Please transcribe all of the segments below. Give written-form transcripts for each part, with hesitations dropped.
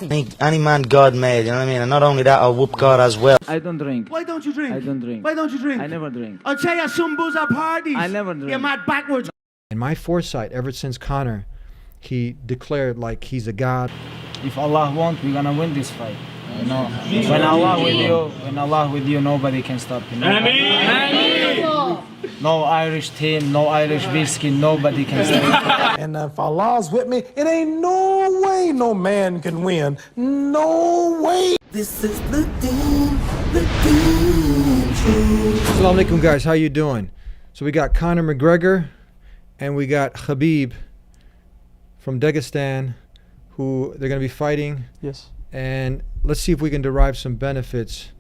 Any man God made, you know what I mean? And not only that, I'll whoop God as well. I don't drink. Why don't you drink? I don't drink. Why don't you drink? I never drink. I'll tell you some booze at parties. I never drink. You're mad backwards. And my foresight, ever since Conor, he declared like he's a god. If Allah wants, we're gonna win this fight. You know, when Allah with you, nobody can stop you. No Irish team, no Irish whiskey, nobody can stop you. And if Allah's with me, it ain't no way no man can win. No way. This is the Deen Truth. Assalamu alaikum, guys. How you doing? So we got Conor McGregor and we got Khabib from Dagestan, who they're going to be fighting. Yes. And let's see if we can derive some benefits.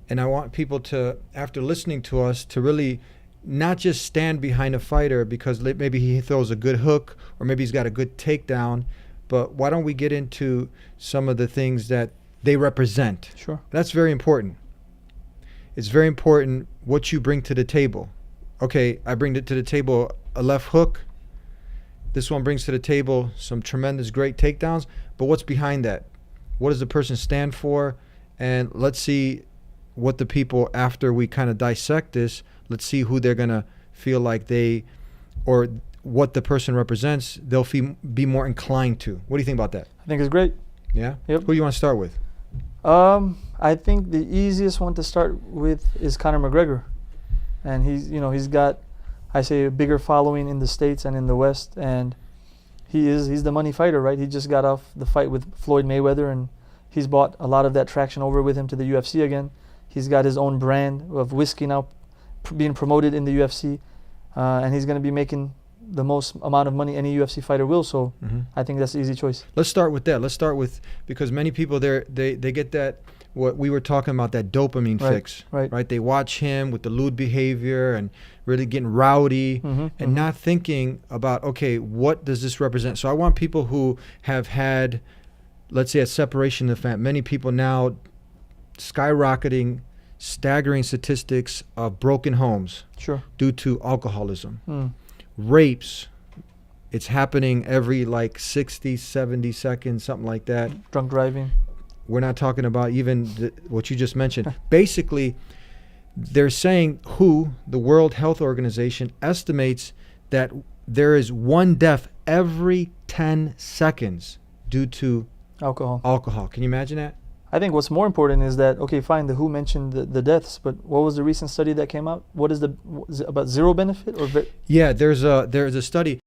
And I want people to, after listening to us, to really not just stand behind a fighter because maybe he throws a good hook or maybe he's got a good takedown, but why don't we get into some of the things that they represent? Sure. That's very important. It's very important what you bring to the table. Okay, I bring to the table a left hook. This one brings to the table some tremendous great takedowns, but what's behind that? What does the person stand for? And let's see what the people, after we kind of dissect this, let's see who they're going to feel like they, or what the person represents, they'll be more inclined to. What do you think about that? I think it's great. Yeah? Yep. Who do you want to start with? I think the easiest one to start with is Conor McGregor. And he's got, I say, a bigger following in the States and in the West, and he's the money fighter, right? He just got off the fight with Floyd Mayweather, and he's brought a lot of that traction over with him to the UFC again. He's got his own brand of whiskey now being promoted in the UFC, and he's going to be making the most amount of money any UFC fighter will, so I think that's an easy choice. Let's start with that. Let's start with, because many people they get that, what we were talking about, that dopamine fix, right? They watch him with the lewd behavior and really getting rowdy and not thinking about, okay, what does this represent? So I want people who have had, let's say, a separation of the family. Many people now skyrocketing, staggering statistics of broken homes due to alcoholism. Rapes, it's happening every like 60, 70 seconds, something like that. Drunk driving. We're not talking about even what you just mentioned. Basically, they're saying the World Health Organization estimates that there is one death every 10 seconds due to alcohol. Can you imagine that? I think what's more important is that, okay, fine, the WHO mentioned the deaths, but what was the recent study that came out? Was it about zero benefit? Yeah, there's a study.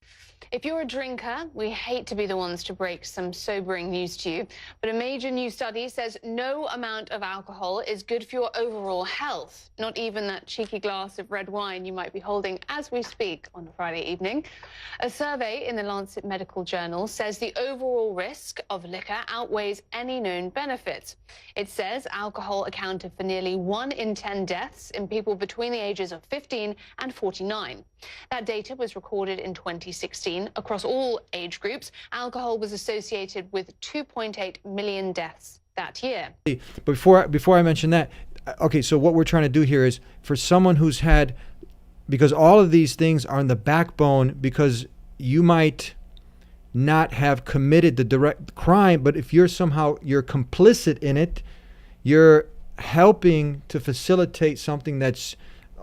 If you're a drinker, we hate to be the ones to break some sobering news to you, but a major new study says no amount of alcohol is good for your overall health, not even that cheeky glass of red wine you might be holding as we speak on a Friday evening. A survey in the Lancet Medical Journal says the overall risk of liquor outweighs any known benefits. It says alcohol accounted for nearly 1 in 10 deaths in people between the ages of 15 and 49. That data was recorded in 2016. Across all age groups, alcohol was associated with 2.8 million deaths that year. But before I mention that, okay, so what we're trying to do here is for someone who's had, because all of these things are in the backbone, because you might not have committed the direct crime, but if you're complicit in it, you're helping to facilitate something that's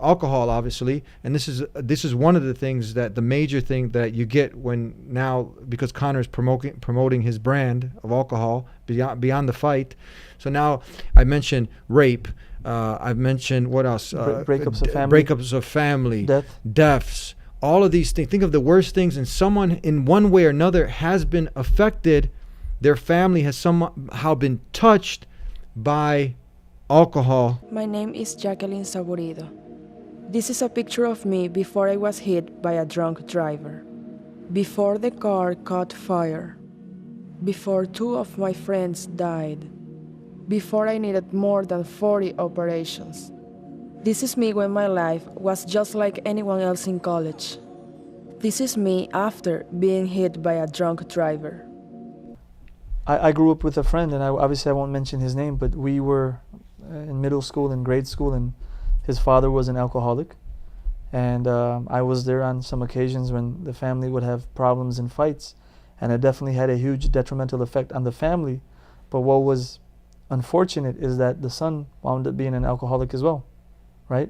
alcohol, obviously, and this is one of the things, that the major thing that you get when now, because Conor's promoting his brand of alcohol beyond the fight. So now I mentioned rape, I've mentioned what else? Breakups of family, deaths, all of these things. Think of the worst things, and someone in one way or another has been affected. Their family has somehow been touched by alcohol. My name is Jacqueline Saborido. This is a picture of me before I was hit by a drunk driver, before the car caught fire, before 2 of my friends died, before I needed more than 40 operations. This is me when my life was just like anyone else in college. This is me after being hit by a drunk driver. I grew up with a friend, and obviously I won't mention his name, but we were in middle school and grade school, and his father was an alcoholic, and I was there on some occasions when the family would have problems and fights, and it definitely had a huge detrimental effect on the family. But what was unfortunate is that the son wound up being an alcoholic as well, right?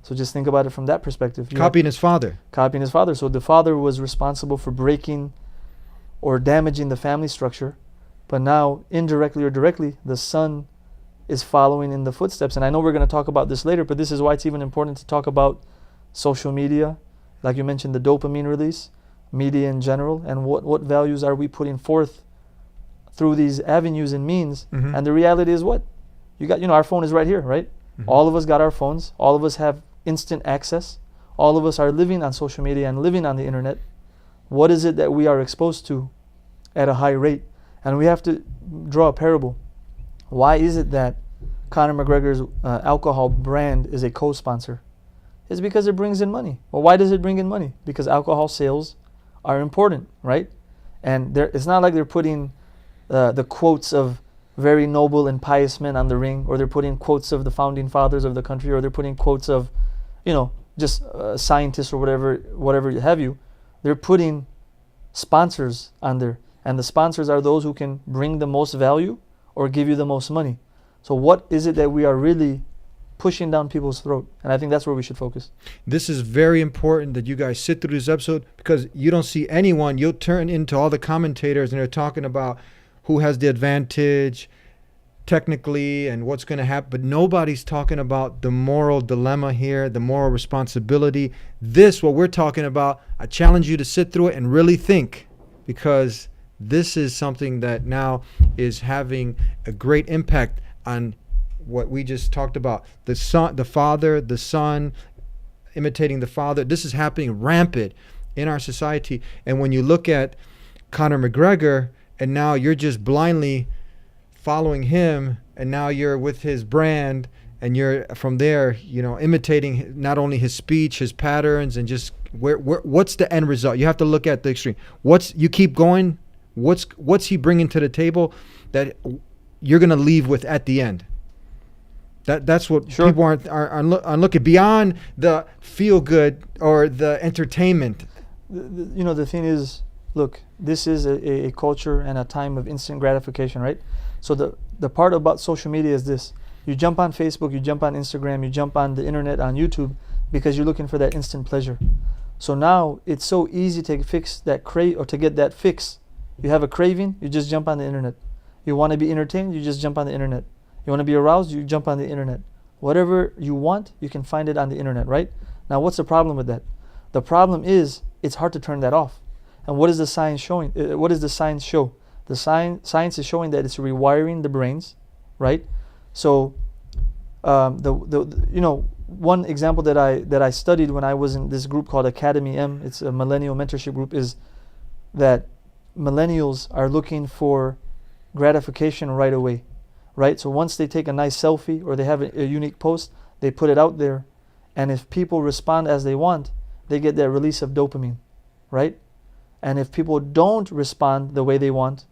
So just think about it from that perspective. Copying his father. Copying his father. So the father was responsible for breaking or damaging the family structure, but now indirectly or directly, the son is following in the footsteps. And I know we're going to talk about this later, but this is why it's even important to talk about social media, like you mentioned, the dopamine release, media in general, and what values are we putting forth through these avenues and means. And the reality is what? You got, our phone is right here, right? All of us got our phones. All of us have instant access. All of us are living on social media and living on the internet. What is it that we are exposed to at a high rate? And we have to draw a parable. Why is it that Conor McGregor's alcohol brand is a co-sponsor? It's because it brings in money. Well, why does it bring in money? Because alcohol sales are important, right? And it's not like they're putting the quotes of very noble and pious men on the ring, or they're putting quotes of the founding fathers of the country, or they're putting quotes of, just scientists or whatever have you. They're putting sponsors on there, and the sponsors are those who can bring the most value or give you the most money. So what is it that we are really pushing down people's throat? And I think that's where we should focus. This is very important that you guys sit through this episode, because you don't see anyone. You'll turn into all the commentators and they're talking about who has the advantage technically and what's going to happen, but nobody's talking about the moral dilemma here, the moral responsibility. What we're talking about, I challenge you to sit through it and really think, because this is something that now is having a great impact on what we just talked about. The father, the son imitating the father. This is happening rampant in our society. And when you look at Conor McGregor, and now you're just blindly following him, and now you're with his brand, and you're from there, imitating not only his speech, his patterns, and just what's the end result? You have to look at the extreme. You keep going. What's he bringing to the table that you're going to leave with at the end? That's what people aren't looking beyond the feel good or the entertainment. The thing is, look, this is a culture and a time of instant gratification, right? So the part about social media is this. You jump on Facebook, you jump on Instagram, you jump on the internet, on YouTube, because you're looking for that instant pleasure. So now it's so easy to fix that or to get that fix. You have a craving, you just jump on the internet. You want to be entertained, you just jump on the internet. You want to be aroused, you jump on the internet. Whatever you want, you can find it on the internet, right? Now, what's the problem with that? The problem is it's hard to turn that off. And what is the science showing? What does the science show? The science is showing that it's rewiring the brains, right? So, one example that I studied when I was in this group called Academy M, it's a millennial mentorship group, is that millennials are looking for gratification right away, right? So once they take a nice selfie or they have a unique post, they put it out there, and if people respond as they want, they get that release of dopamine, right? And if people don't respond the way they want,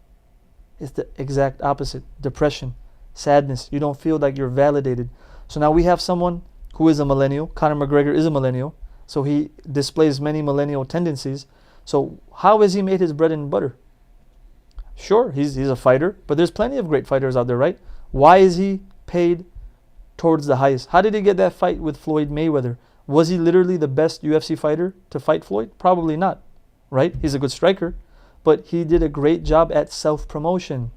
it's the exact opposite. Depression, sadness. You don't feel like you're validated. So now we have someone who is a millennial. Conor McGregor is a millennial, so he displays many millennial tendencies. So how has he made his bread and butter? Sure, he's a fighter, but there's plenty of great fighters out there, right? Why is he paid towards the highest? How did he get that fight with Floyd Mayweather? Was he literally the best UFC fighter to fight Floyd? Probably not, right? He's a good striker, but he did a great job at self-promotion,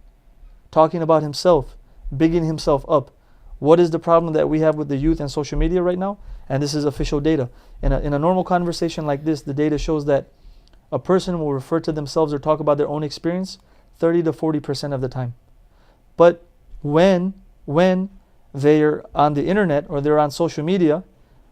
talking about himself, bigging himself up. What is the problem that we have with the youth and social media right now? And this is official data. In a normal conversation like this, the data shows that a person will refer to themselves or talk about their own experience 30 to 40% of the time. But when they're on the internet or they're on social media,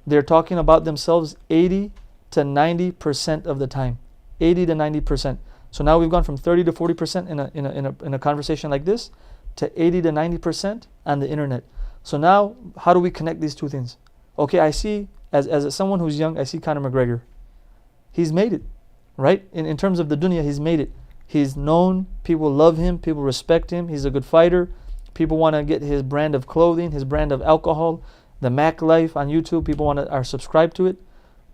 they're talking about themselves 80 to 90% of the time. 80 to 90%. So now we've gone from 30 to 40% in a conversation like this to 80 to 90% on the internet. So now, how do we connect these two things? Okay, I see, as someone who's young, I see Conor McGregor. He's made it, right? In terms of the dunya, he's made it. He's known, people love him, people respect him, he's a good fighter. People want to get his brand of clothing, his brand of alcohol, the Mac Life on YouTube, people are subscribed to it.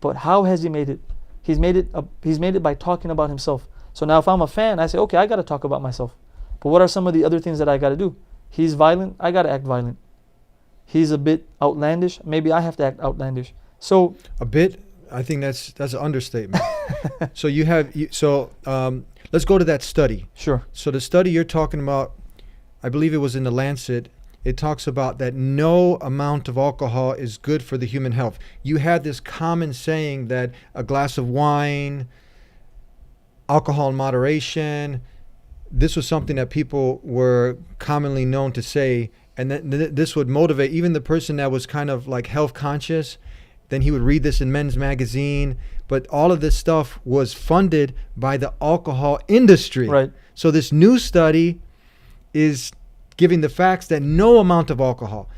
But how has he made it? He's made it by talking about himself. So now if I'm a fan, I say, okay, I got to talk about myself. But But what are some of the other things that I got to do? He's violent, I got to act violent. He's a bit outlandish, maybe I have to act outlandish. So a bit, I think that's an understatement. So let's go to that study. Sure. So the study you're talking about, I believe it was in the Lancet. It talks about that no amount of alcohol is good for the human health. You had this common saying that a glass of wine, alcohol in moderation, this was something that people were commonly known to say, and this would motivate even the person that was kind of like health conscious. Then he would read this in Men's Magazine. But all of this stuff was funded by the alcohol industry. Right. So this new study is giving the facts that no amount of alcohol.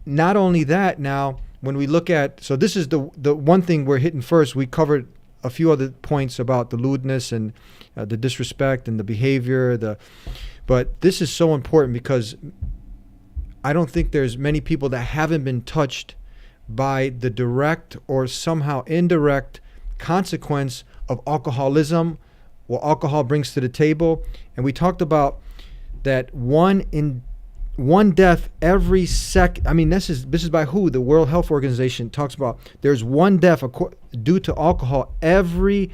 Not only that, now when we look at, so this is the one thing we're hitting first. We covered a few other points about the lewdness and the disrespect and the behavior. But this is so important because I don't think there's many people that haven't been touched by the direct or somehow indirect consequence of alcoholism, what alcohol brings to the table. And we talked about that one death every second. I mean, this is by WHO? The World Health Organization talks about there's one death due to alcohol every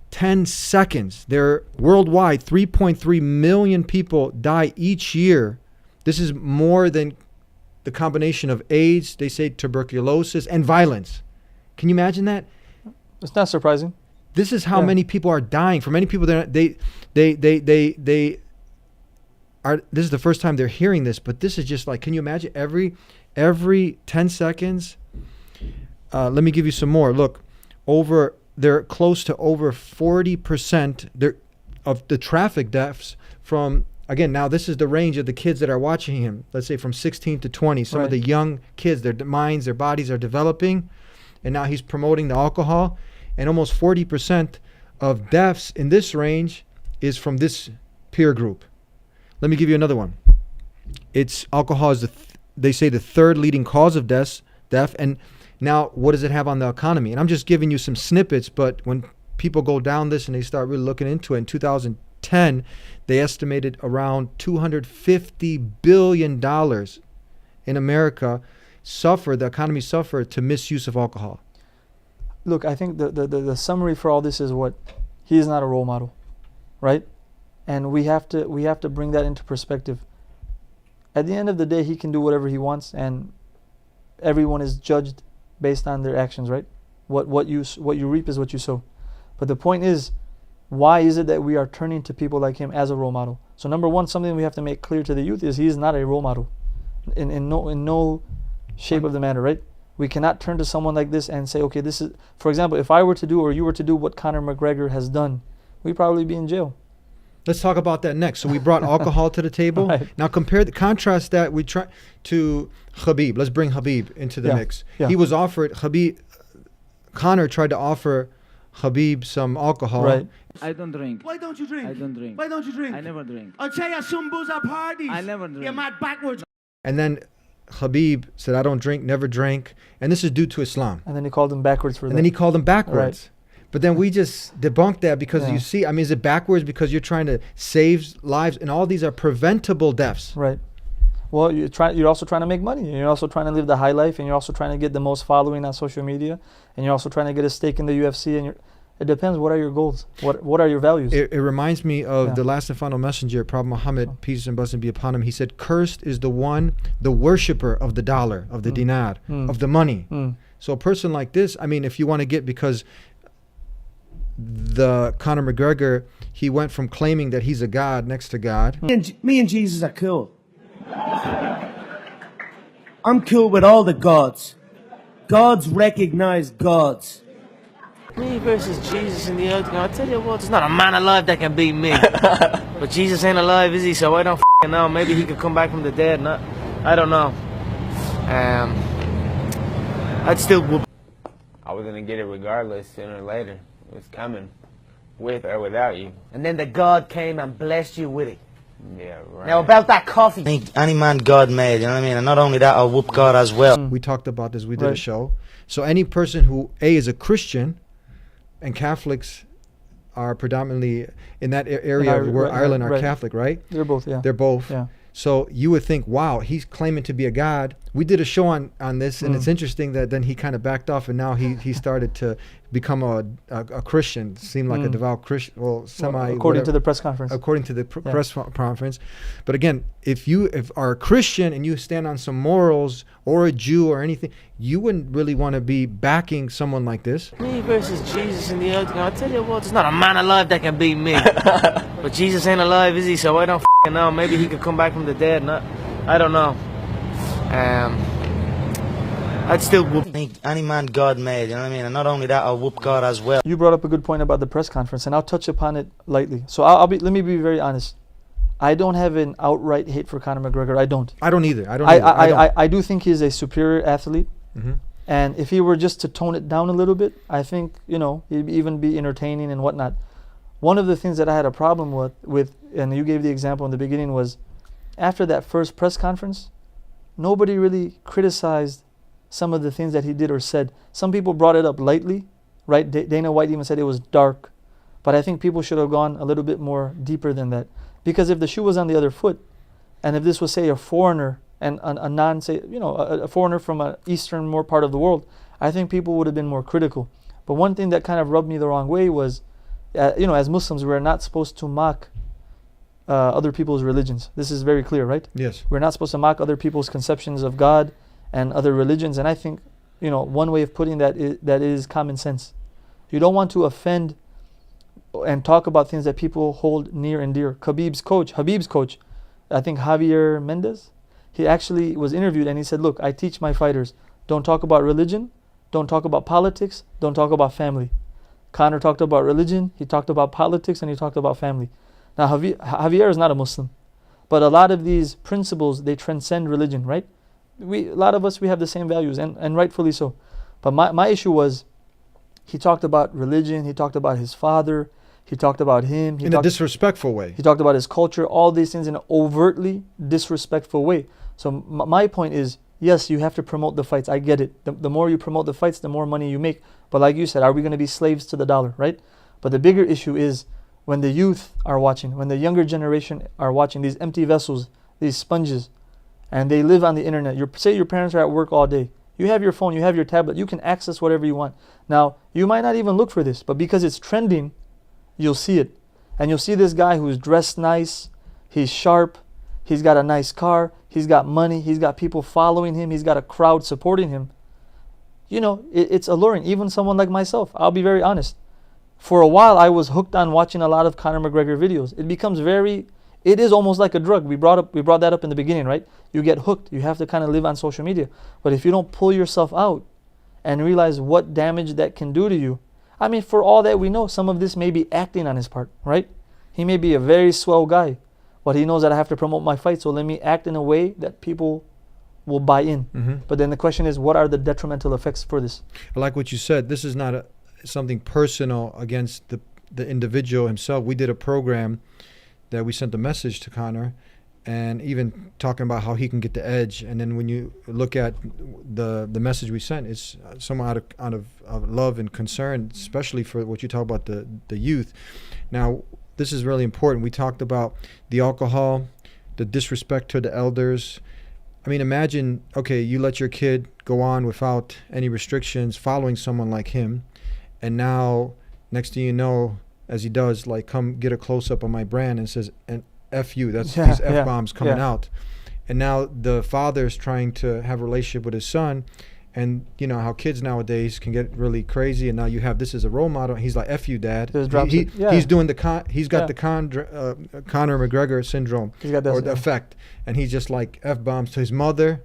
10 seconds. There worldwide, 3.3 million people die each year. This is more than the combination of AIDS, they say tuberculosis, and violence. Can you imagine that? It's not surprising. This is how many people are dying. For many people, they are. This is the first time they're hearing this, but this is just like, can you imagine every 10 seconds? Let me give you some more. Look, they're close to over 40% of the traffic deaths from. Again, now this is the range of the kids that are watching him. Let's say from 16 to 20. Some of the young kids, their minds, their bodies are developing, and now he's promoting the alcohol. And almost 40% of deaths in this range is from this peer group. Let me give you another one. Alcohol is they say the third leading cause of death. And now, what does it have on the economy? And I'm just giving you some snippets, but when people go down this and they start really looking into it, in 2010, they estimated around $250 billion in America the economy suffered to misuse of alcohol. Look, I think the summary for all this is he is not a role model, right? And we have to bring that into perspective. At the end of the day, he can do whatever he wants, and everyone is judged based on their actions, right? What you reap is what you sow. But the point is, why is it that we are turning to people like him as a role model? So number one, something we have to make clear to the youth is he is not a role model in no shape of the matter, right? We cannot turn to someone like this and say, okay, this is, for example, if I were to do or you were to do what Conor McGregor has done, we'd probably be in jail. Let's talk about that next. So we brought alcohol to the table. Right. Now contrast that we try to Khabib. Let's bring Khabib into the mix. Yeah. He was offered Conor tried to offer Khabib some alcohol. Right. I don't drink. Why don't you drink? I don't drink. Why don't you drink? I never drink. I'll tell you some booze at parties. I never drink. You're mad backwards. And then Khabib said, I don't drink, never drank. And this is due to Islam. And then he called him backwards for that. And then he called him backwards. Right. But then we just debunked that because you see, I mean, is it backwards because you're trying to save lives? And all these are preventable deaths. Right. Well, you're also trying to make money. And you're also trying to live the high life. And you're also trying to get the most following on social media. And you're also trying to get a stake in the UFC. And it depends. What are your goals? What are your values? It reminds me of the last and final messenger, Prophet Muhammad, peace and blessing be upon him. He said, cursed is the worshiper of the dollar, of the dinar, of the money. So a person like this, I mean, if you want to get, because the Conor McGregor, he went from claiming that he's a god next to God. Me and Jesus are cool. I'm cool with all the gods. Gods recognize gods. Me versus Jesus in the earth. I tell you what, there's not a man alive that can beat me. But Jesus ain't alive, is he? So I don't f***ing know. Maybe he could come back from the dead. I don't know. I'd still whoop. I was gonna get it regardless, sooner or later. It was coming, with or without you. And then the God came and blessed you with it. Yeah, right. Now about that coffee. I think any man God made, you know what I mean? And not only that, I'll whoop God as well. We talked about this, we did a show. So any person who, A, is a Christian, and Catholics are predominantly in that area Ireland, where right, Ireland are right. Catholic, right? They're both, yeah. They're both. Yeah. So you would think, wow, he's claiming to be a god. We did a show on this, and it's interesting that then he kind of backed off, and now he started to become a Christian, seemed like a devout Christian, well, according to the press conference. According to the press conference. But again, if are a Christian and you stand on some morals, or a Jew or anything, you wouldn't really want to be backing someone like this. Me versus Jesus in the octagon. I tell you what, there's not a man alive that can beat me. But Jesus ain't alive, is he? So I don't know. Maybe he could come back from the dead. I don't know. I'd still whoop. Any man God made, you know what I mean? And not only that, I'll whoop God as well. You brought up a good point about the press conference, and I'll touch upon it lightly. So let me be very honest. I don't have an outright hate for Conor McGregor. I don't. I don't either. I do think he's a superior athlete. Mm-hmm. And if he were just to tone it down a little bit, I think, he'd even be entertaining and whatnot. One of the things that I had a problem with, and you gave the example in the beginning, was after that first press conference, nobody really criticized some of the things that he did or said. Some people brought it up lightly, right? Dana White even said it was dark. But I think people should have gone a little bit more deeper than that. Because if the shoe was on the other foot, and if this was, say, a foreigner, and a foreigner from an eastern more part of the world, I think people would have been more critical. But one thing that kind of rubbed me the wrong way was, as Muslims, we're not supposed to mock other people's religions. This is very clear, right? Yes. We're not supposed to mock other people's conceptions of God and other religions. And I think, one way of putting that is common sense. You don't want to offend and talk about things that people hold near and dear. Habib's coach, I think Javier Mendez, he actually was interviewed and he said, look, I teach my fighters, don't talk about religion, don't talk about politics, don't talk about family. Conor talked about religion, he talked about politics, and he talked about family. Now, Javier is not a Muslim, but a lot of these principles, they transcend religion, right? A lot of us, we have the same values, and rightfully so. But my issue was, he talked about religion, he talked about his father, he talked about him. In a disrespectful way. He talked about his culture, all these things in an overtly disrespectful way. So my point is, yes, you have to promote the fights. I get it. The more you promote the fights, the more money you make. But like you said, are we going to be slaves to the dollar, right? But the bigger issue is when the youth are watching, when the younger generation are watching, these empty vessels, these sponges, and they live on the internet. Say your parents are at work all day. You have your phone, you have your tablet, you can access whatever you want. Now, you might not even look for this, but because it's trending, you'll see it. And you'll see this guy who's dressed nice, he's sharp, he's got a nice car, he's got money, he's got people following him, he's got a crowd supporting him. It's alluring. Even someone like myself, I'll be very honest. For a while, I was hooked on watching a lot of Conor McGregor videos. It is almost like a drug. We brought that up in the beginning, right? You get hooked. You have to kind of live on social media. But if you don't pull yourself out and realize what damage that can do to you, I mean, for all that we know, some of this may be acting on his part, right? He may be a very swell guy, but he knows that I have to promote my fight, so let me act in a way that people will buy in. Mm-hmm. But then the question is, what are the detrimental effects for this? I like what you said. This is not something personal against the individual himself. We did a program that we sent a message to Conor, and even talking about how he can get the edge. And then when you look at the message we sent, it's somewhat out of love and concern, especially for what you talk about the youth. Now, this is really important. We talked about the alcohol, the disrespect to the elders. I mean, imagine, okay, you let your kid go on without any restrictions following someone like him, and now next thing you know, as he does, like, come get a close-up on my brand and says, and F you, that's these F-bombs coming out. And now the father's trying to have a relationship with his son, and you know how kids nowadays can get really crazy, and now you have this as a role model. He's like, F you, dad. He's doing he's got the Conor McGregor syndrome, or the effect, and he's just like F-bombs to his mother,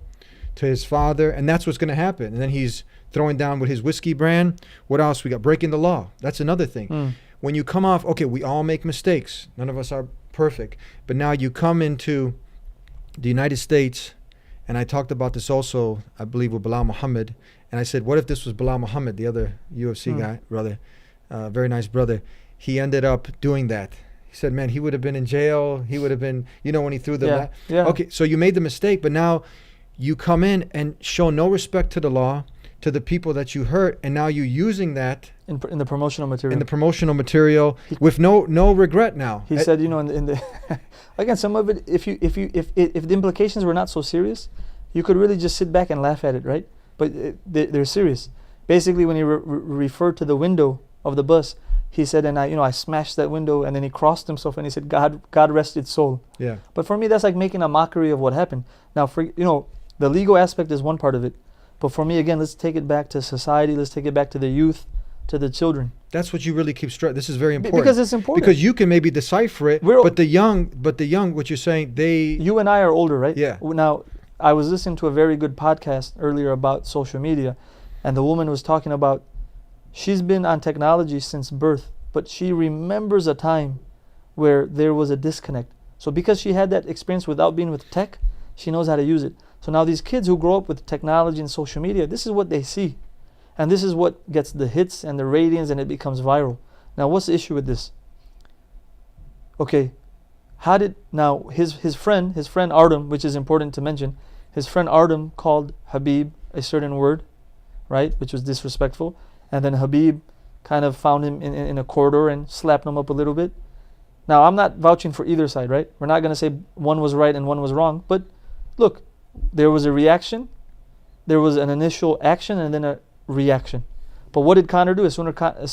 to his father, and that's what's going to happen. And then he's throwing down with his whiskey brand. What else? We got breaking the law. That's another thing. When you come off, okay, we all make mistakes. None of us are perfect. But now you come into the United States, and I talked about this also, I believe, with Bilal Muhammad. And I said, what if this was Bilal Muhammad, the other UFC guy, brother, very nice brother. He ended up doing that. He said, man, he would have been in jail. He would have been, when he threw the... Okay, so you made the mistake, but now you come in and show no respect to the law, to the people that you hurt, and now you're using that in the promotional material. in the promotional material with no regret now. He said, you know, in the again, some of it, if the implications were not so serious, you could really just sit back and laugh at it, right? But they're serious. Basically, when he referred to the window of the bus, he said, and I smashed that window, and then he crossed himself and he said, God rest its soul. Yeah. But for me, that's like making a mockery of what happened. Now, the legal aspect is one part of it, but for me, again, let's take it back to society. Let's take it back to the youth, to the children. That's what you really keep stressing. This is very important. Because it's important. Because you can maybe decipher it, but the young, what you're saying, You and I are older, right? Yeah. Now, I was listening to a very good podcast earlier about social media, and the woman was talking about she's been on technology since birth, but she remembers a time where there was a disconnect. So because she had that experience without being with tech, she knows how to use it. So now these kids who grow up with technology and social media, this is what they see. And this is what gets the hits and the ratings, and it becomes viral. Now, what's the issue with this? Okay, his friend Artem, which is important to mention, his friend Artem called Khabib a certain word, right, which was disrespectful, and then Khabib kind of found him in a corridor and slapped him up a little bit. Now, I'm not vouching for either side, right? We're not going to say one was right and one was wrong, but look, there was a reaction, there was an initial action, and then a reaction. But what did Conor do? As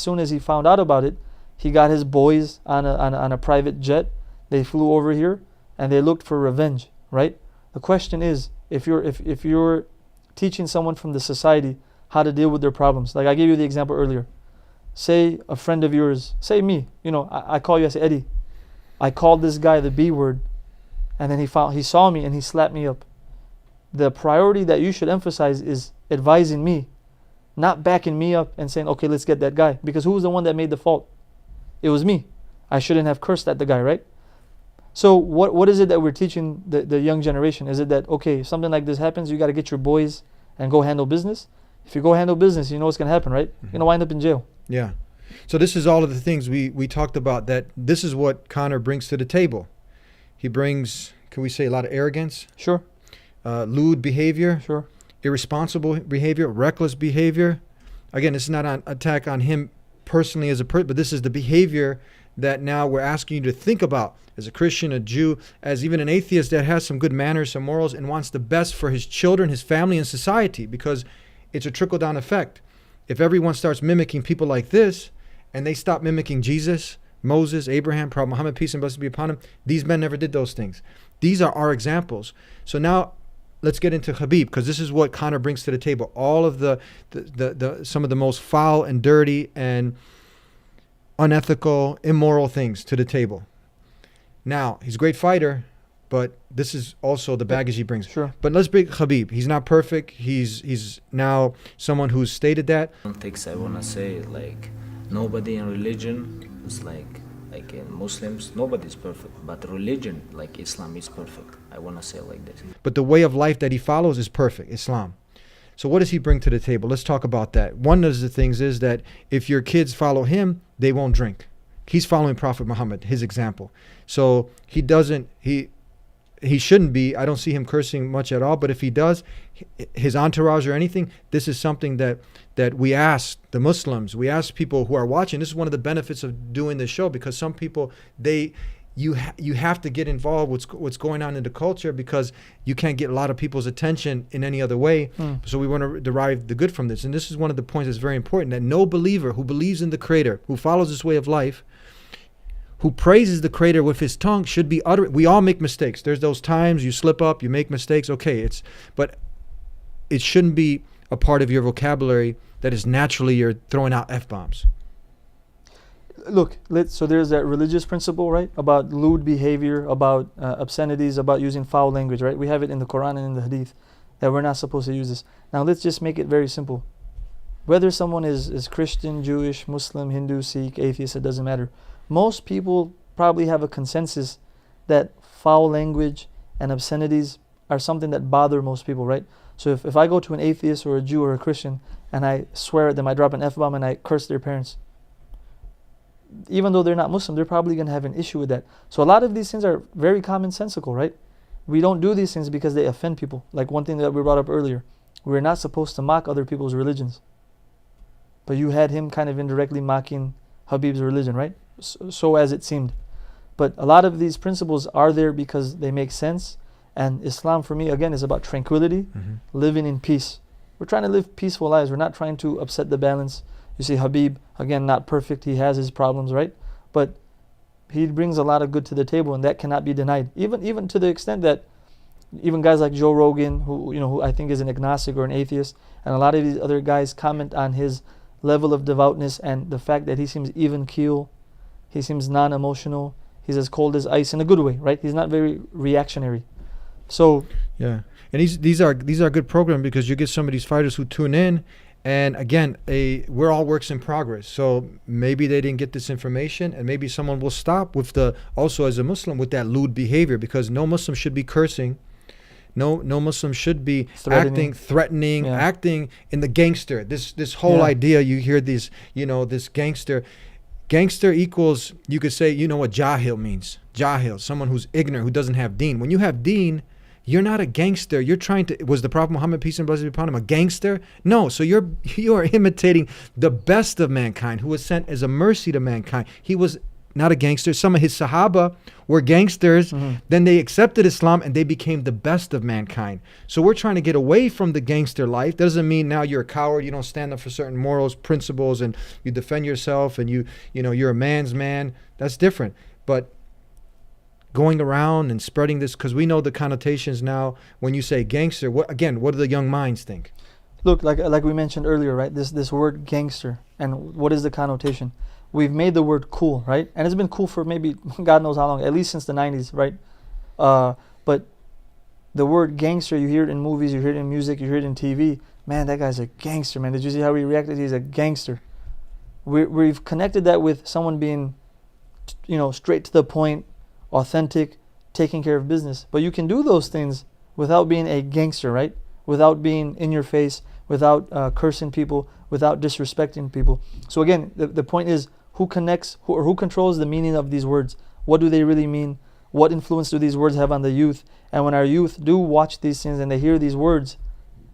soon as he found out about it, he got his boys on a private jet. They flew over here and they looked for revenge, right? The question is, if you're teaching someone from the society how to deal with their problems, like I gave you the example earlier. Say a friend of yours, say me, I call you, I say, Eddie, I called this guy the B word, and then he saw me and he slapped me up. The priority that you should emphasize is advising me, not backing me up and saying, okay, let's get that guy. Because who was the one that made the fault? It was me. I shouldn't have cursed at the guy, right? So what is it that we're teaching the young generation? Is it that, okay, if something like this happens, you got to get your boys and go handle business? If you go handle business, you know what's going to happen, right? You're going to wind up in jail. Yeah. So this is all of the things we talked about, that this is what Conor brings to the table. He brings, can we say, a lot of arrogance? Sure. Lewd behavior. Sure. Irresponsible behavior, reckless behavior. Again, this is not an attack on him personally as a person, but this is the behavior that now we're asking you to think about as a Christian, a Jew, as even an atheist that has some good manners, some morals, and wants the best for his children, his family, and society, because it's a trickle-down effect. If everyone starts mimicking people like this, and they stop mimicking Jesus, Moses, Abraham, Prophet Muhammad, peace and blessings be upon him, these men never did those things. These are our examples. So now let's get into Khabib, because this is what Conor brings to the table. All of the some of the most foul and dirty and unethical, immoral things to the table. Now, he's a great fighter, but this is also the baggage he brings. Sure. But let's bring Khabib. He's not perfect. He's now someone who's stated that. One thing I want to say, like, nobody in religion is like in Muslims, nobody's perfect. But religion, like Islam, is perfect. I want to say it like this. But the way of life that he follows is perfect, Islam. So what does he bring to the table? Let's talk about that. One of the things is that if your kids follow him, they won't drink. He's following Prophet Muhammad, his example. So he shouldn't be. I don't see him cursing much at all. But if he does, his entourage or anything, this is something that we ask the Muslims, we ask people who are watching. This is one of the benefits of doing this show, because some people, you have to get involved with what's going on in the culture, because you can't get a lot of people's attention in any other way. So we want to derive the good from this. And this is one of the points that's very important, that no believer who believes in the Creator, who follows this way of life, who praises the Creator with his tongue, should be uttering. We all make mistakes. There's those times you slip up, you make mistakes. Okay, but it shouldn't be a part of your vocabulary that is naturally you're throwing out F-bombs. Look, so there's that religious principle, right, about lewd behavior, about obscenities, about using foul language, right? We have it in the Quran and in the Hadith that we're not supposed to use this. Now let's just make it very simple. Whether someone is Christian, Jewish, Muslim, Hindu, Sikh, atheist, it doesn't matter. Most people probably have a consensus that foul language and obscenities are something that bother most people, right? So if I go to an atheist or a Jew or a Christian and I swear at them, I drop an F-bomb and I curse their parents, even though they're not Muslim, they're probably going to have an issue with that. So a lot of these things are very commonsensical, right? We don't do these things because they offend people. Like one thing that we brought up earlier, we're not supposed to mock other people's religions. But you had him kind of indirectly mocking Khabib's religion, right? So as it seemed. But a lot of these principles are there because they make sense. And Islam, for me, again, is about tranquility, living in peace. We're trying to live peaceful lives. We're not trying to upset the balance. You see Khabib, again, not perfect. He has his problems, right? But he brings a lot of good to the table, and that cannot be denied. Even to the extent that even guys like Joe Rogan, who I think is an agnostic or an atheist, and a lot of these other guys comment on his level of devoutness and the fact that he seems even keel, he seems non-emotional, he's as cold as ice in a good way, right? He's not very reactionary. So yeah, and these are good programs because you get some of these fighters who tune in, and again, we're all works in progress. So maybe they didn't get this information, and maybe someone will stop with also as a Muslim with that lewd behavior, because no Muslim should be cursing. No Muslim should be threatening, acting in the gangster. This whole idea, you hear these, this gangster. Gangster equals, you could say, what jahil means. Jahil, someone who's ignorant, who doesn't have deen. When you have deen, you're not a gangster. You're trying to, was the Prophet Muhammad, peace and blessings be upon him, a gangster? No, so you are imitating the best of mankind, who was sent as a mercy to mankind. He was not a gangster. Some of his Sahaba were gangsters. Then they accepted Islam and they became the best of mankind. So we're trying to get away from the gangster life. Doesn't mean now you're a coward. You don't stand up for certain morals, principles, and you defend yourself, and you're a man's man. That's different. But going around and spreading this, because we know the connotations now. When you say gangster, what do the young minds think? Look, like we mentioned earlier, right? This word gangster, and what is the connotation? We've made the word cool, right? And it's been cool for maybe God knows how long, at least since the 90s, right? But the word gangster, you hear it in movies, you hear it in music, you hear it in TV. Man, that guy's a gangster, man. Did you see how he reacted? He's a gangster. We've connected that with someone being, straight to the point, authentic, taking care of business. But you can do those things without being a gangster, right? Without being in your face, without cursing people, without disrespecting people. So again, the point is, who controls the meaning of these words? What do they really mean? What influence do these words have on the youth? And when our youth do watch these things and they hear these words,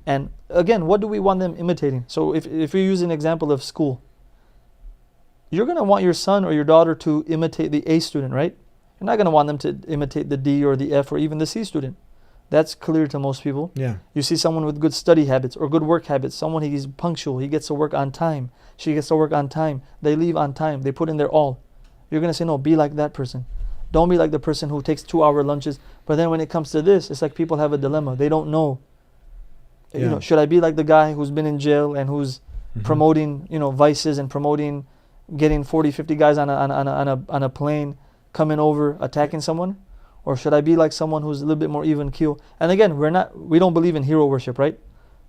and again, what do we want them imitating? So if you use an example of school, you're going to want your son or your daughter to imitate the A student, right? You're not going to want them to imitate the D or the F or even the C student. That's clear to most people. Yeah. You see someone with good study habits or good work habits, someone he's punctual, he gets to work on time, she gets to work on time, they leave on time, they put in their all. You're going to say, no, be like that person. Don't be like the person who takes 2-hour lunches. But then when it comes to this, it's like people have a dilemma. They don't know. Yeah. Should I be like the guy who's been in jail and who's promoting, vices and promoting getting 40, 50 guys on a plane, coming over, attacking someone? Or should I be like someone who's a little bit more even keel? And again, we don't believe in hero worship, right?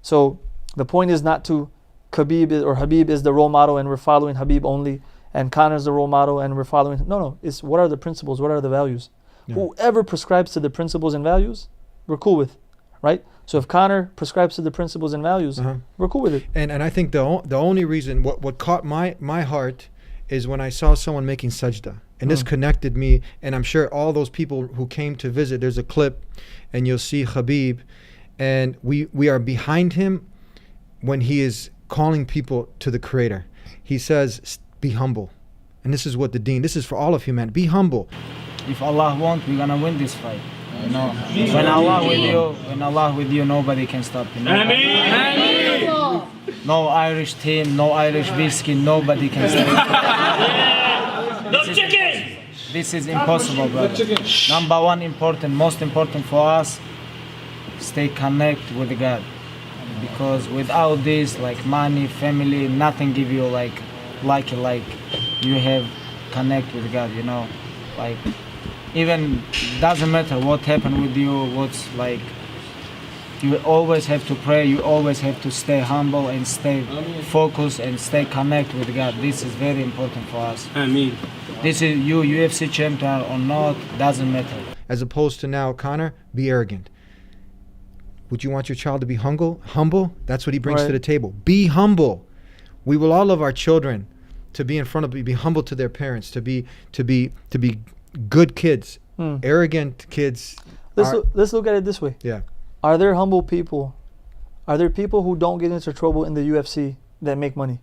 So the point is not to Khabib is the role model and we're following Khabib only, and Conor's the role model and we're following. No, it's what are the principles, what are the values? Yeah. Whoever prescribes to the principles and values, we're cool with, right? So if Conor prescribes to the principles and values, we're cool with it. And I think the only reason, what caught my heart is when I saw someone making sajda. And this connected me, and I'm sure all those people who came to visit, there's a clip, and you'll see Khabib, and we are behind him when he is calling people to the Creator. He says, be humble. And this is what this is for all of humanity. Be humble. If Allah wants, we're going to win this fight. When Allah with you, nobody can stop you. No Irish team, no Irish whiskey, nobody can stop you. No chicken! This is impossible, brother. Number one most important for us, stay connected with God. Because without this, like money, family, nothing give you like you have connect with God, like even doesn't matter what happened with you, what's like, you always have to pray, you always have to stay humble and stay focused and stay connected with God. This is very important for us. Amen. This is you, UFC champion or not, doesn't matter. As opposed to now, Conor, be arrogant. Would you want your child to be humble? That's what he brings to the table. Be humble. We will all love our children to be in front of, be humble to their parents, to be good kids. Arrogant kids. Let's look at it this way. Yeah. Are there humble people Are there people who don't get into trouble in the UFC that make money?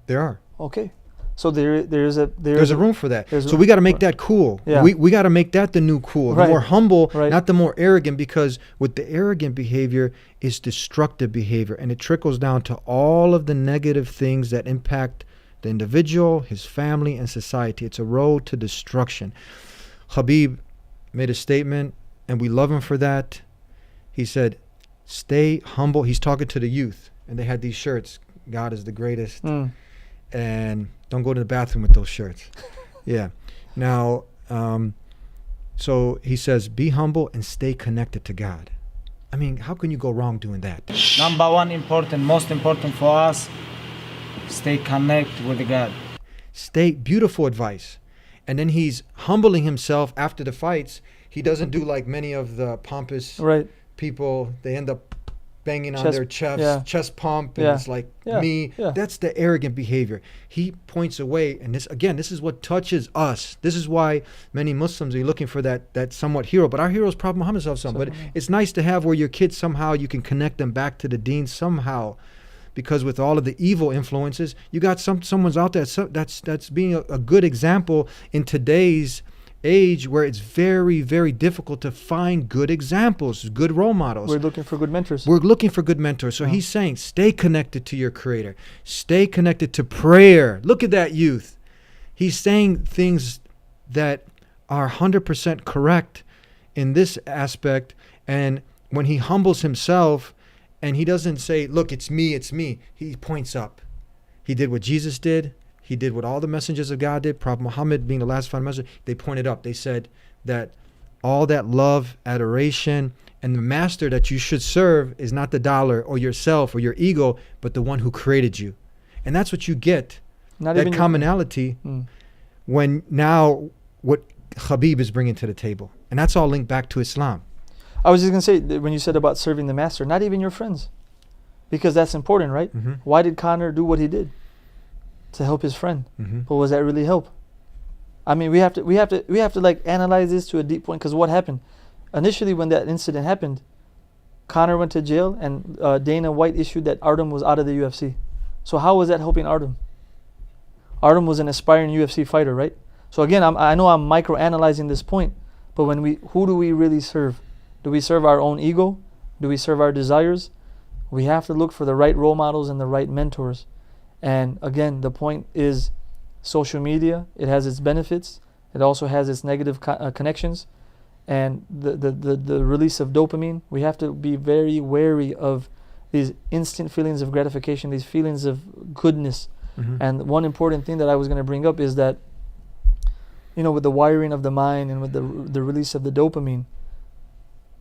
There are. Okay. So there's a room for that. there's So we got to make that cool. Yeah. We got to make that the new cool. Right. The more humble, Right. not the more arrogant, because with the arrogant behavior is destructive behavior, and it trickles down to all of the negative things that impact the individual, his family, and society. It's a road to destruction. Khabib made a statement, and we love him for that. He said, stay humble. He's talking to the youth, and they had these shirts, God is the greatest. And don't go to the bathroom with those shirts. Yeah. Now, so he says, be humble and stay connected to God. I mean, how can you go wrong doing that? Number one most important for us, stay connected with God. Beautiful advice. And then he's humbling himself after the fights. He doesn't do like many of the pompous people. They end up banging on their chest pump, and it's like me. That's the arrogant behavior. He points away, and this is what touches us. This is why many Muslims are looking for that somewhat hero. But our hero is Prophet Muhammad sallallahu alaihi wasallam. But it's nice to have where your kids somehow you can connect them back to the deen somehow, because with all of the evil influences, you got someone's out there that's being a good example in today's age, where it's very, very difficult to find good examples, good role models. We're looking for good mentors. So he's saying, stay connected to your Creator. Stay connected to prayer. Look at that youth. He's saying things that are 100% correct in this aspect. And when he humbles himself, and he doesn't say, look, it's me. He points up. He did what Jesus did. He did what all the messengers of God did. Prophet Muhammad being the last final messenger, they pointed up. They said that all that love, adoration, and the master that you should serve is not the dollar or yourself or your ego, but the one who created you. And that's what you get, that commonality, when now what Khabib is bringing to the table. And that's all linked back to Islam. I was just going to say, that when you said about serving the master, not even your friends, because that's important, right? Why did Conor do what he did? To help his friend. But was that really help? I mean, we have to like analyze this to a deep point, because what happened initially when that incident happened, Conor went to jail, and Dana White issued that Artem was out of the UFC. So how was that helping Artem? Artem was an aspiring UFC fighter, right? So again, I know I'm micro-analyzing this point, but who do we really serve? Do we serve our own ego? Do we serve our desires? We have to look for the right role models and the right mentors. And again, the point is, social media, it has its benefits. It also has its negative connections. And the release of dopamine, we have to be very wary of these instant feelings of gratification, these feelings of goodness. And one important thing that I was going to bring up is that, with the wiring of the mind and with the release of the dopamine,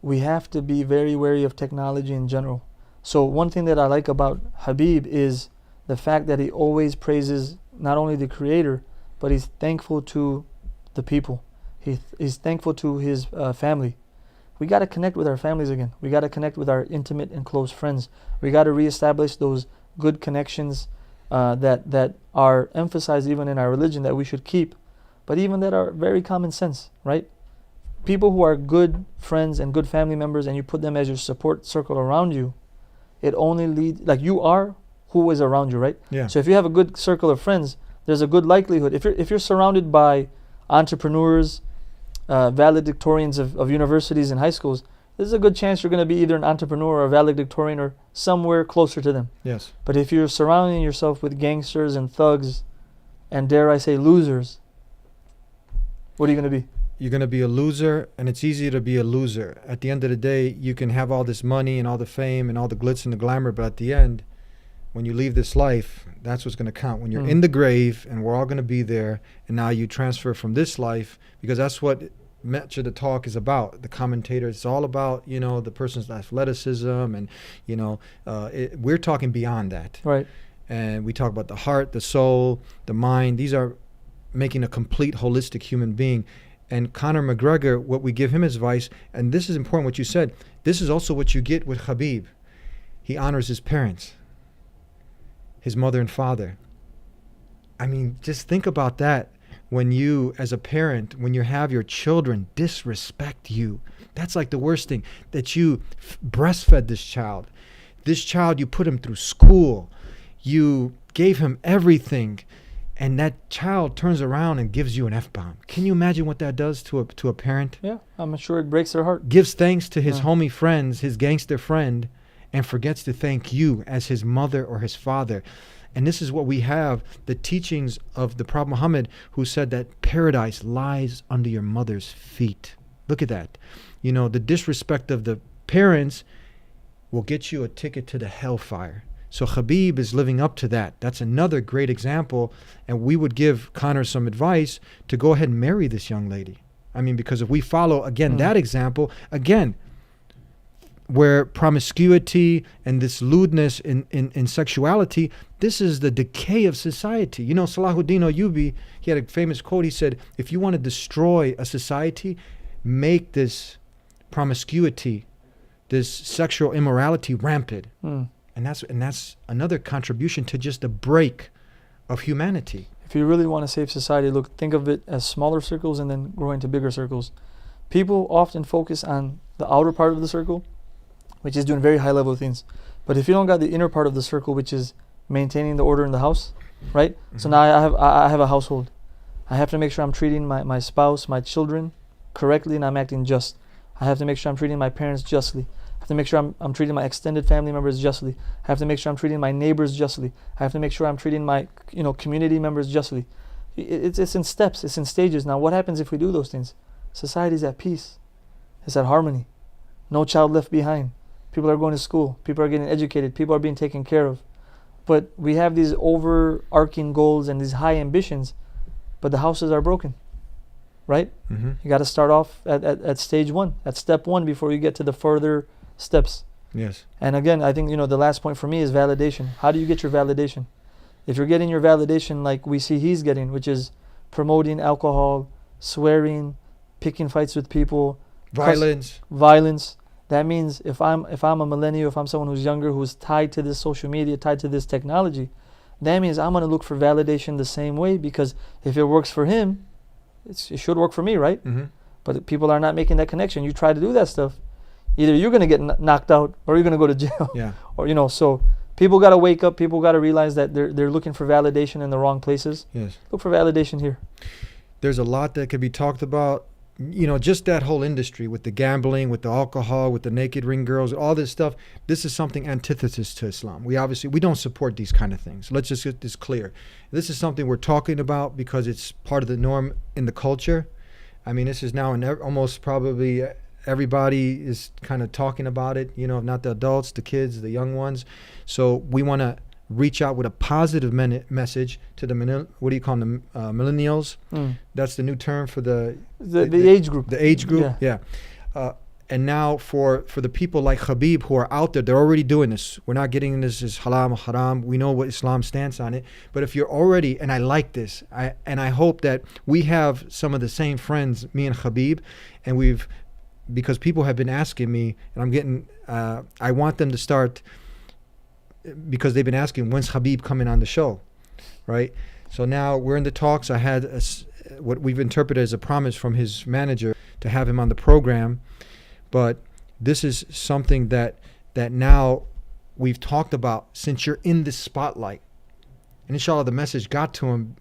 we have to be very wary of technology in general. So one thing that I like about Khabib is the fact that he always praises not only the Creator, but he's thankful to the people. He's thankful to his family. We got to connect with our families again. We got to connect with our intimate and close friends. We got to reestablish those good connections that are emphasized even in our religion, that we should keep, but even that are very common sense, right? People who are good friends and good family members, and you put them as your support circle around you, it only leads, like, you are who is around you, right? Yeah. So if you have a good circle of friends, there's a good likelihood. If you're surrounded by entrepreneurs, valedictorians of universities and high schools, there's a good chance you're going to be either an entrepreneur or a valedictorian or somewhere closer to them. Yes. But if you're surrounding yourself with gangsters and thugs, and dare I say losers, what are you going to be? You're going to be a loser, and it's easy to be a loser. At the end of the day, you can have all this money and all the fame and all the glitz and the glamour, but at the end, when you leave this life, that's what's going to count. When you're in the grave, and we're all going to be there, and now you transfer from this life, because that's what much of the talk is about. The commentator, it's all about, the person's athleticism, and, we're talking beyond that. Right. And we talk about the heart, the soul, the mind. These are making a complete holistic human being. And Conor McGregor, what we give him as advice, and this is important what you said, this is also what you get with Khabib. He honors his parents, his mother and father. I mean, just think about that. When you, as a parent, when you have your children disrespect you, that's like the worst thing, that you breastfed this child, This child, you put him through school. You gave him everything. And that child turns around and gives you an F-bomb. Can you imagine what that does to a parent? Yeah, I'm sure it breaks their heart. Gives thanks to his homie friends, his gangster friend, and forgets to thank you as his mother or his father. And this is what we have, the teachings of the Prophet Muhammad, who said that paradise lies under your mother's feet. Look at that. You know, the disrespect of the parents will get you a ticket to the hellfire. So Khabib is living up to that. That's another great example. And we would give Conor some advice to go ahead and marry this young lady. I mean, because if we follow, again, that example, again, where promiscuity and this lewdness in sexuality, this is the decay of society. You know, Salahuddin Ayyubi, he had a famous quote. He said, if you want to destroy a society, make this promiscuity, this sexual immorality rampant. And that's another contribution to just a break of humanity. If you really want to save society, look, think of it as smaller circles and then grow into bigger circles. People often focus on the outer part of the circle, which is doing very high level things. But if you don't got the inner part of the circle, which is maintaining the order in the house, right? So now I have a household. I have to make sure I'm treating my spouse, my children correctly, and I'm acting just. I have to make sure I'm treating my parents justly. I have to make sure I'm treating my extended family members justly. I have to make sure I'm treating my neighbors justly. I have to make sure I'm treating my community members justly. It's in steps, it's in stages. Now what happens if we do those things? Society's at peace. It's at harmony. No child left behind. People are going to school. People are getting educated. People are being taken care of. But we have these overarching goals and these high ambitions, but the houses are broken. Right? You got to start off at stage one, at step one, before you get to the further steps. Yes. And again, I think the last point for me is validation. How do you get your validation? If you're getting your validation like we see he's getting, which is promoting alcohol, swearing, picking fights with people, violence, that means if I'm a millennial, if I'm someone who's younger, who's tied to this social media, tied to this technology, that means I'm going to look for validation the same way, because if it works for him, it should work for me, right? But people are not making that connection. You try to do that stuff, either you're going to get knocked out or you're going to go to jail. Yeah. Or so people got to wake up. People got to realize that they're looking for validation in the wrong places. Yes. Look for validation here. There's a lot that could be talked about. Just that whole industry with the gambling, with the alcohol, with the naked ring girls, all this stuff. This is something antithesis to Islam. We don't support these kind of things. Let's just get this clear. This is something we're talking about because it's part of the norm in the culture. I mean, this is now almost probably everybody is kind of talking about it, not the adults, the kids, the young ones. So we want to reach out with a positive message to the millennials. That's the new term for the age group. The age group, yeah. And now for the people like Khabib who are out there, they're already doing this. We're not getting this as halal or haram. We know what Islam's stance on it. But if you're already, and I like this, I hope that we have some of the same friends, me and Khabib, and because people have been asking me, and I want them to start, because they've been asking, when's Khabib coming on the show, right? So now we're in the talks. I had what we've interpreted as a promise from his manager to have him on the program. But this is something that now we've talked about since you're in this spotlight. And inshallah, the message got to him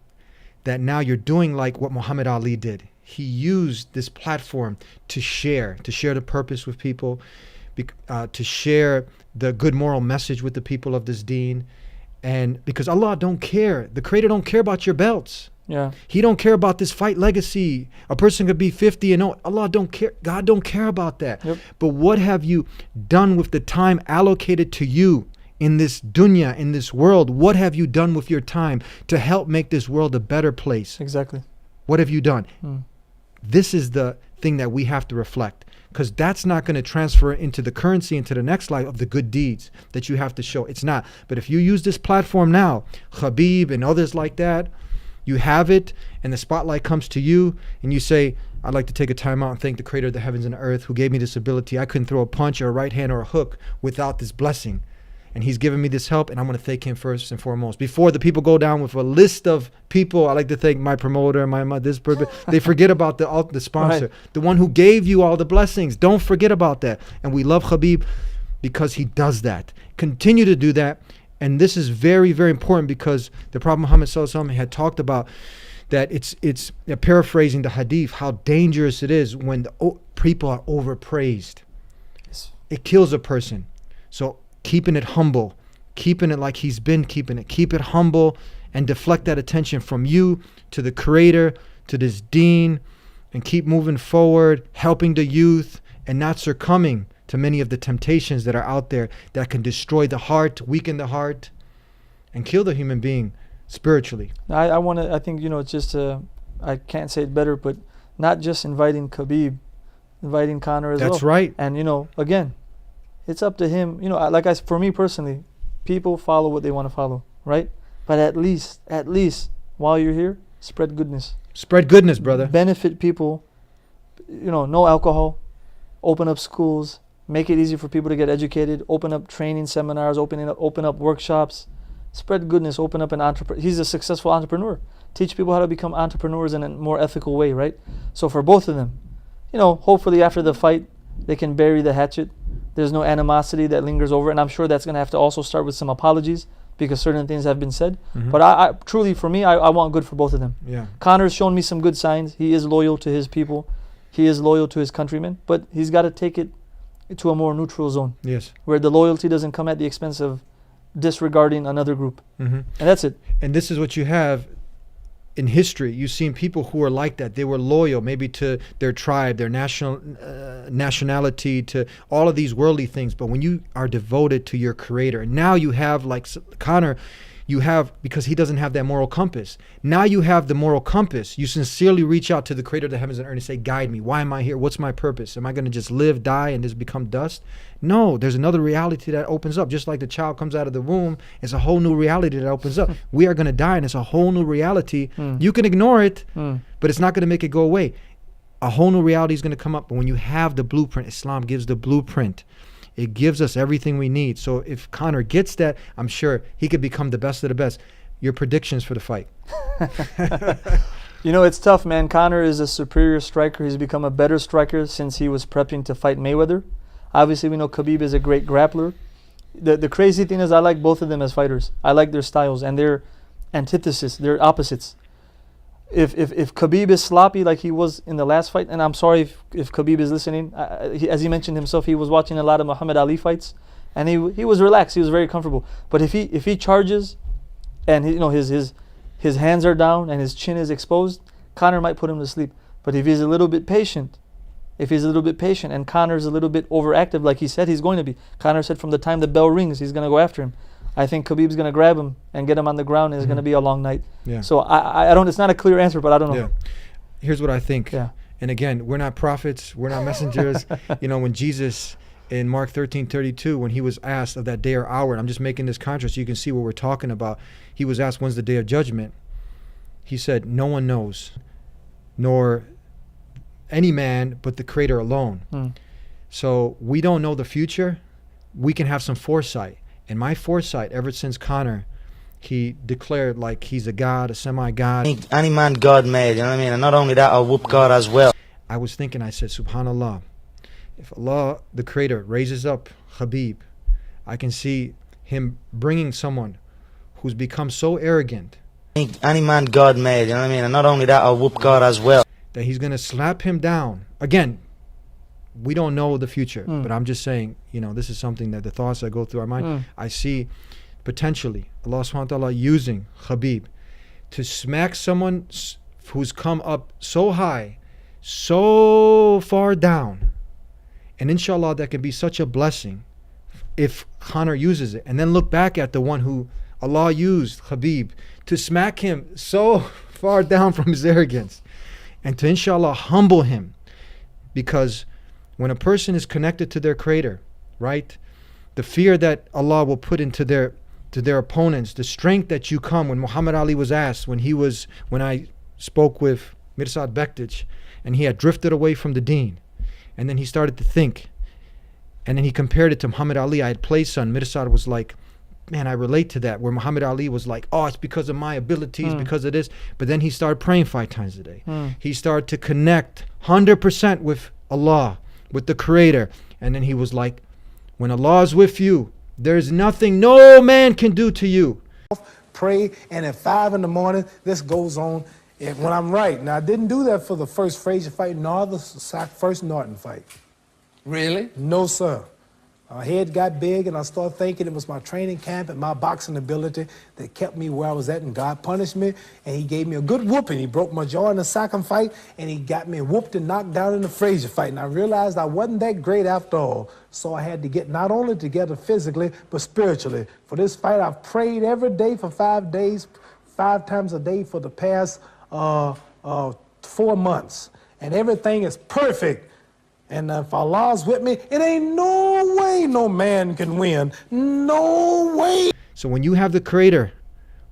that now you're doing like what Muhammad Ali did. He used this platform to share the purpose with people, to share the good moral message with the people of this deen. And because Allah don't care, the Creator don't care about your belts. Yeah. He don't care about this fight legacy. A person could be 50 and Allah don't care. God don't care about that. Yep. But what have you done with the time allocated to you in this dunya, in this world? What have you done with your time to help make this world a better place? Exactly. What have you done? This is the thing that we have to reflect, because that's not going to transfer into the currency, into the next life of the good deeds that you have to show. It's not. But if you use this platform now, Khabib and others like that, you have it, and the spotlight comes to you, and you say, I'd like to take a time out and thank the Creator of the heavens and earth who gave me this ability. I couldn't throw a punch or a right hand or a hook without this blessing. And He's given me this help, and I'm going to thank Him first and foremost. Before the people go down with a list of people, I like to thank my promoter, my this person. They forget about the sponsor, right. the one who gave you all the blessings. Don't forget about that. And we love Khabib, because he does that. Continue to do that. And this is very, very important because the Prophet Muhammad ﷺ had talked about that it's paraphrasing the hadith, how dangerous it is when people are overpraised. It kills a person. So keeping it humble, keeping it like he's been keeping it. Keep it humble and deflect that attention from you to the Creator, to this deen, and keep moving forward, helping the youth and not succumbing to many of the temptations that are out there that can destroy the heart, weaken the heart, and kill the human being spiritually. I think, it's just, I can't say it better, but not just inviting Khabib, inviting Conor as well. That's right. And, again, it's up to him. For me personally, people follow what they want to follow, right? But at least, while you're here, spread goodness. Spread goodness, brother. Benefit people. No alcohol. Open up schools. Make it easy for people to get educated. Open up training seminars. Open up workshops. Spread goodness. Open up an entrepreneur. He's a successful entrepreneur. Teach people how to become entrepreneurs in a more ethical way, right? So for both of them, hopefully after the fight, they can bury the hatchet. There's no animosity that lingers over, and I'm sure that's going to have to also start with some apologies because certain things have been said. Mm-hmm. But I truly, for me, I want good for both of them. Yeah. Conor's shown me some good signs. He is loyal to his people. He is loyal to his countrymen, but he's got to take it to a more neutral zone. Yes. Where the loyalty doesn't come at the expense of disregarding another group. Mm-hmm. And that's it. And this is what you have in history. You've seen people who are like that. They were loyal maybe to their tribe, their nationality, to all of these worldly things. But when you are devoted to your Creator, now you have, like Conor, because he doesn't have that moral compass. Now you have the moral compass. You sincerely reach out to the Creator of the heavens and earth and say, guide me. Why am I here? What's my purpose? Am I going to just live, die, and just become dust? No, there's another reality that opens up. Just like the child comes out of the womb, it's a whole new reality that opens up. We are going to die, and it's a whole new reality. You can ignore it, but it's not going to make it go away. A whole new reality is going to come up. But when you have the blueprint, Islam gives the blueprint. It gives us everything we need. So if Conor gets that, I'm sure he could become the best of the best. Your predictions for the fight? It's tough, man. Conor is a superior striker. He's become a better striker since he was prepping to fight Mayweather. Obviously, we know Khabib is a great grappler. The crazy thing is I like both of them as fighters. I like their styles and their antithesis, their opposites. If Khabib is sloppy like he was in the last fight, and I'm sorry if Khabib is listening, as he mentioned himself, he was watching a lot of Muhammad Ali fights, and he was relaxed, he was very comfortable. But if he charges, and his hands are down and his chin is exposed, Conor might put him to sleep. But if he's a little bit patient, and Conor's a little bit overactive, like he said he's going to be. Conor said from the time the bell rings, he's going to go after him. I think Khabib's going to grab him and get him on the ground, and it's going to be a long night. Yeah. So I don't. It's not a clear answer, but I don't know. Yeah. Here's what I think. Yeah. And again, we're not prophets. We're not messengers. When Jesus in Mark 13:32, when he was asked of that day or hour, and I'm just making this contrast so you can see what we're talking about. He was asked, when's the day of judgment? He said, no one knows, nor any man but the Creator alone. So we don't know the future. We can have some foresight. And my foresight, ever since Conor, he declared like he's a god, a semi-god. Any man God made, you know what I mean? And not only that, I'll whoop God as well. I was thinking, I said, SubhanAllah, if Allah, the Creator, raises up Khabib, I can see him bringing someone who's become so arrogant. Any man God made, you know what I mean? And not only that, I'll whoop God as well. That he's going to slap him down. Again, we don't know the future, but I'm just saying, this is something that the thoughts that go through our mind. I see potentially Allah subhanahu wa ta'ala using Khabib to smack someone who's come up so high, so far down. And inshallah, that can be such a blessing if Conor uses it. And then look back at the one who Allah used, Khabib, to smack him so far down from his arrogance and to inshallah humble him. Because when a person is connected to their Creator, right, the fear that Allah will put into their opponents, the strength that you come. When Muhammad Ali was asked, when I spoke with Mirsad Bektic, and he had drifted away from the deen, and then he started to think, and then he compared it to Muhammad Ali. I had played son. Mirsad was like, man, I relate to that. Where Muhammad Ali was like, oh, it's because of my abilities, because of this. But then he started praying 5 times a day. He started to connect 100% with Allah, with the Creator. And then he was like, When Allah is with you, there's nothing no man can do to you. Pray, and at 5 in the morning, this goes on. And when I'm right. Now, I didn't do that for the first Frazier fight, nor the first Norton fight. Really? No, sir. My head got big, and I started thinking it was my training camp and my boxing ability that kept me where I was at, and God punished me, and he gave me a good whooping. He broke my jaw in the second fight, and he got me whooped and knocked down in the Frazier fight, and I realized I wasn't that great after all, so I had to get not only together physically, but spiritually. For this fight, I've prayed every day for 5 days, 5 times a day for the past 4 months, and everything is perfect. And if Allah's with me, it ain't no way no man can win. No way. So when you have the Creator,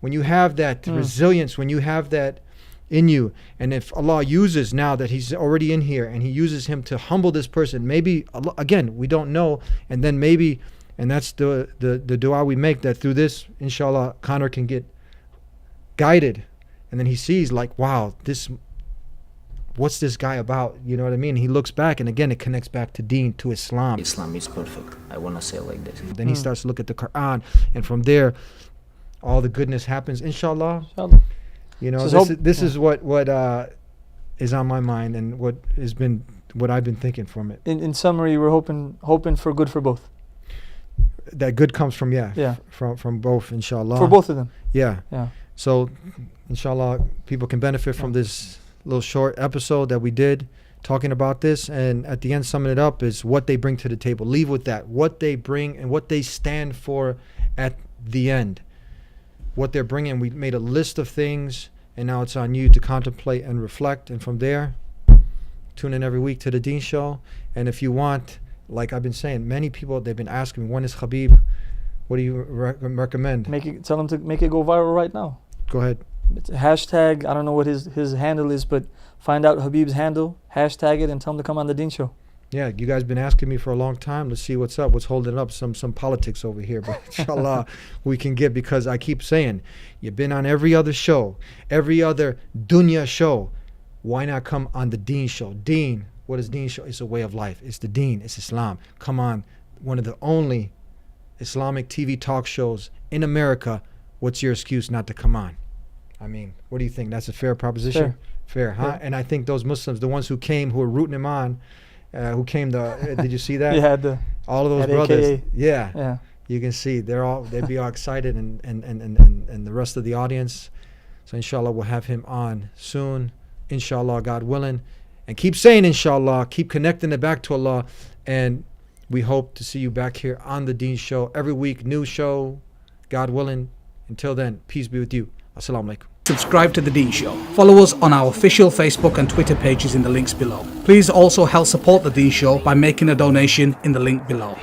when you have that resilience, when you have that in you, and if Allah uses now that he's already in here, and he uses him to humble this person, maybe, again, we don't know, and then maybe, and that's the dua we make, that through this, inshallah, Conor can get guided, and then he sees like, wow, what's this guy about? You know what I mean? He looks back, and again, it connects back to Deen, to Islam. Islam is perfect. I want to say it like this. Then he starts to look at the Qur'an, and from there, all the goodness happens. Inshallah. You know, this is what is on my mind, and what I've been thinking from it. In summary, we're hoping for good for both. That good comes from from both, inshallah. For both of them. Yeah. Yeah. So, inshallah, people can benefit from this little short episode that we did talking about this, and at the end, summing it up is what they bring to the table. Leave with that, what they bring and what they stand for at the end. What they're bringing, we made a list of things, and now it's on you to contemplate and reflect, and from there, tune in every week to the Deen Show. And if you want, like I've been saying, many people, they've been asking me, when is Khabib? What do you recommend? Tell them to make it go viral right now. Go ahead. It's a hashtag, I don't know what his handle is, but find out Khabib's handle, hashtag it, and tell him to come on the Deen Show. Yeah, you guys been asking me for a long time. Let's see what's up, what's holding up. Some politics over here, but inshallah we can get, because I keep saying, you've been on every other show, every other dunya show. Why not come on the Deen Show? Deen, what is Deen Show? It's a way of life. It's the Deen, it's Islam. Come on, one of the only Islamic TV talk shows in America. What's your excuse not to come on? I mean, what do you think? That's a fair proposition? Fair, huh? Yeah. And I think those Muslims, the ones who came, who were rooting him on, who came did you see that? Yeah, all of those brothers. AKA. Yeah. You can see they'd be all excited, and the rest of the audience. So inshallah we'll have him on soon, inshallah, God willing. And keep saying inshallah, keep connecting it back to Allah, and we hope to see you back here on the Deen Show every week, new show, God willing. Until then, peace be with you. Assalamu alaikum. Subscribe to The Deen Show. Follow us on our official Facebook and Twitter pages in the links below. Please also help support The Deen Show by making a donation in the link below.